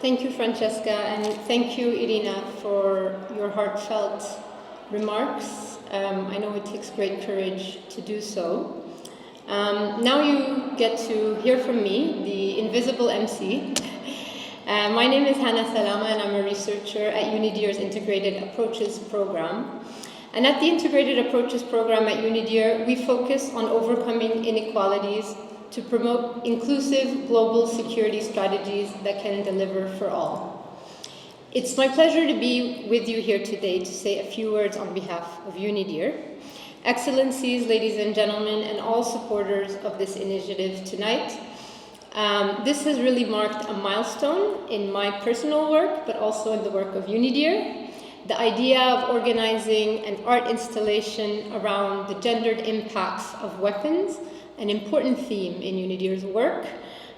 Thank you, Francesca, and thank you, Irina, for your heartfelt remarks. I know it takes great courage to do so. Now you get to hear from me, the invisible MC. My name is Hana Salama, and I'm a researcher at UNIDIR's Integrated Approaches Program. And at the Integrated Approaches Program at UNIDIR, we focus on overcoming inequalities to promote inclusive global security strategies that can deliver for all. It's my pleasure to be with you here today to say a few words on behalf of UNIDIR. Excellencies, ladies and gentlemen, and all supporters of this initiative tonight, this has really marked a milestone in my personal work, but also in the work of UNIDIR. The idea of organizing an art installation around the gendered impacts of weapons, an important theme in UNIDIR's work,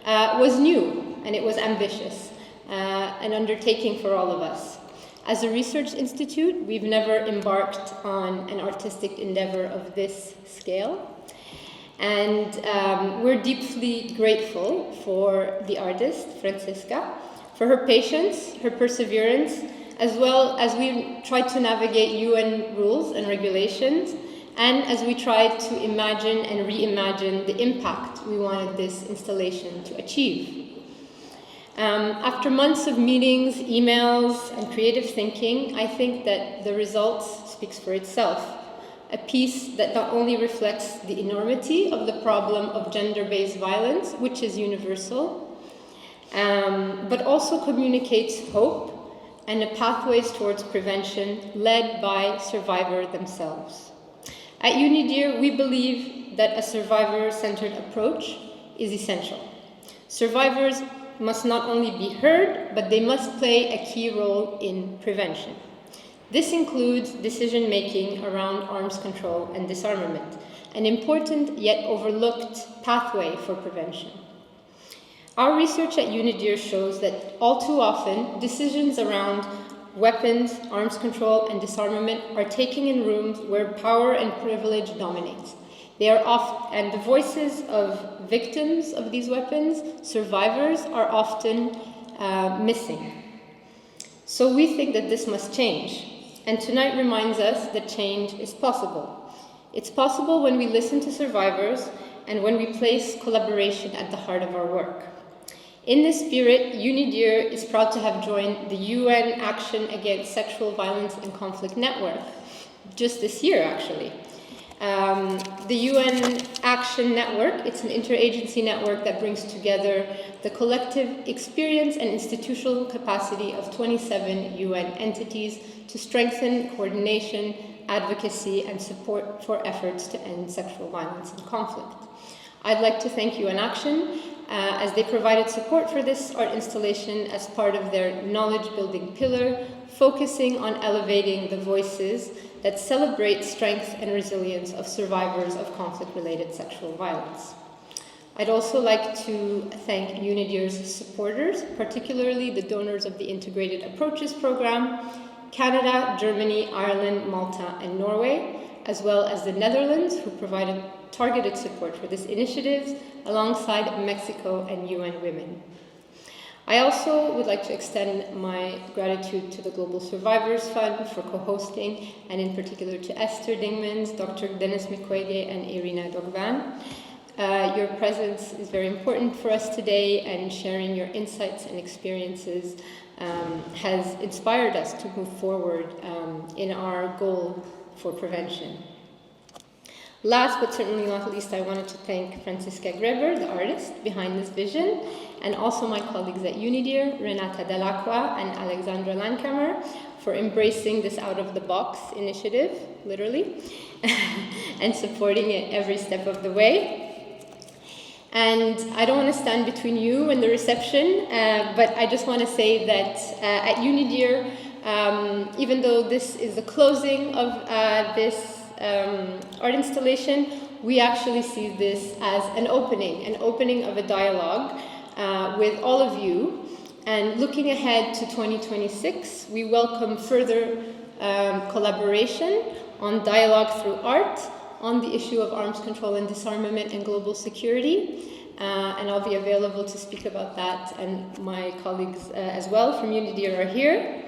was new and it was ambitious, an undertaking for all of us. As a research institute, we've never embarked on an artistic endeavor of this scale. And we're deeply grateful for the artist, Franziska, for her patience, her perseverance, as well as we tried to navigate UN rules and regulations, and as we tried to imagine and reimagine the impact we wanted this installation to achieve. After months of meetings, emails, and creative thinking, I think that the result speaks for itself. A piece that not only reflects the enormity of the problem of gender-based violence, which is universal, but also communicates hope and a pathways towards prevention led by survivors themselves. At UNIDIR, we believe that a survivor-centered approach is essential. Survivors must not only be heard, but they must play a key role in prevention. This includes decision-making around arms control and disarmament, an important yet overlooked pathway for prevention. Our research at UNIDIR shows that all too often, decisions around weapons, arms control, and disarmament are taken in rooms where power and privilege dominates. They are and the voices of victims of these weapons, survivors, are often missing. So we think that this must change. And tonight reminds us that change is possible. It's possible when we listen to survivors and when we place collaboration at the heart of our work. In this spirit, UNIDIR is proud to have joined the UN Action Against Sexual Violence and Conflict Network, just this year actually. The UN Action Network, it's an interagency network that brings together the collective experience and institutional capacity of 27 UN entities to strengthen coordination, advocacy, and support for efforts to end sexual violence and conflict. I'd like to thank UN Action as they provided support for this art installation as part of their knowledge-building pillar, focusing on elevating the voices that celebrate strength and resilience of survivors of conflict-related sexual violence. I'd also like to thank UNIDIR's supporters, particularly the donors of the Integrated Approaches Program, Canada, Germany, Ireland, Malta, and Norway, as well as the Netherlands, who provided targeted support for this initiative, alongside Mexico and UN Women. I also would like to extend my gratitude to the Global Survivors Fund for co-hosting, and in particular to Esther Dingmans, Dr. Dennis Mukwege, and Irina Dogvan. Your presence is very important for us today, and sharing your insights and experiences has inspired us to move forward in our goal for prevention. Last but certainly not least, I wanted to thank Franziska Greber, the artist behind this vision, and also my colleagues at UNIDIR, Renata Dell'Acqua and Alexandra Landkammer, for embracing this out-of-the-box initiative, literally, and supporting it every step of the way. And I don't want to stand between you and the reception, but I just want to say that at UNIDIR, even though this is the closing of this art installation, we actually see this as an opening of a dialogue with all of you. And looking ahead to 2026, we welcome further collaboration on dialogue through art, on the issue of arms control and disarmament and global security, and I'll be available to speak about that, and my colleagues as well from UNIDIR are here.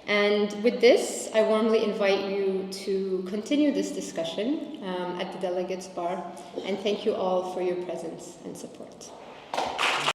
And with this, I warmly invite you to continue this discussion at the Delegates Bar, and thank you all for your presence and support.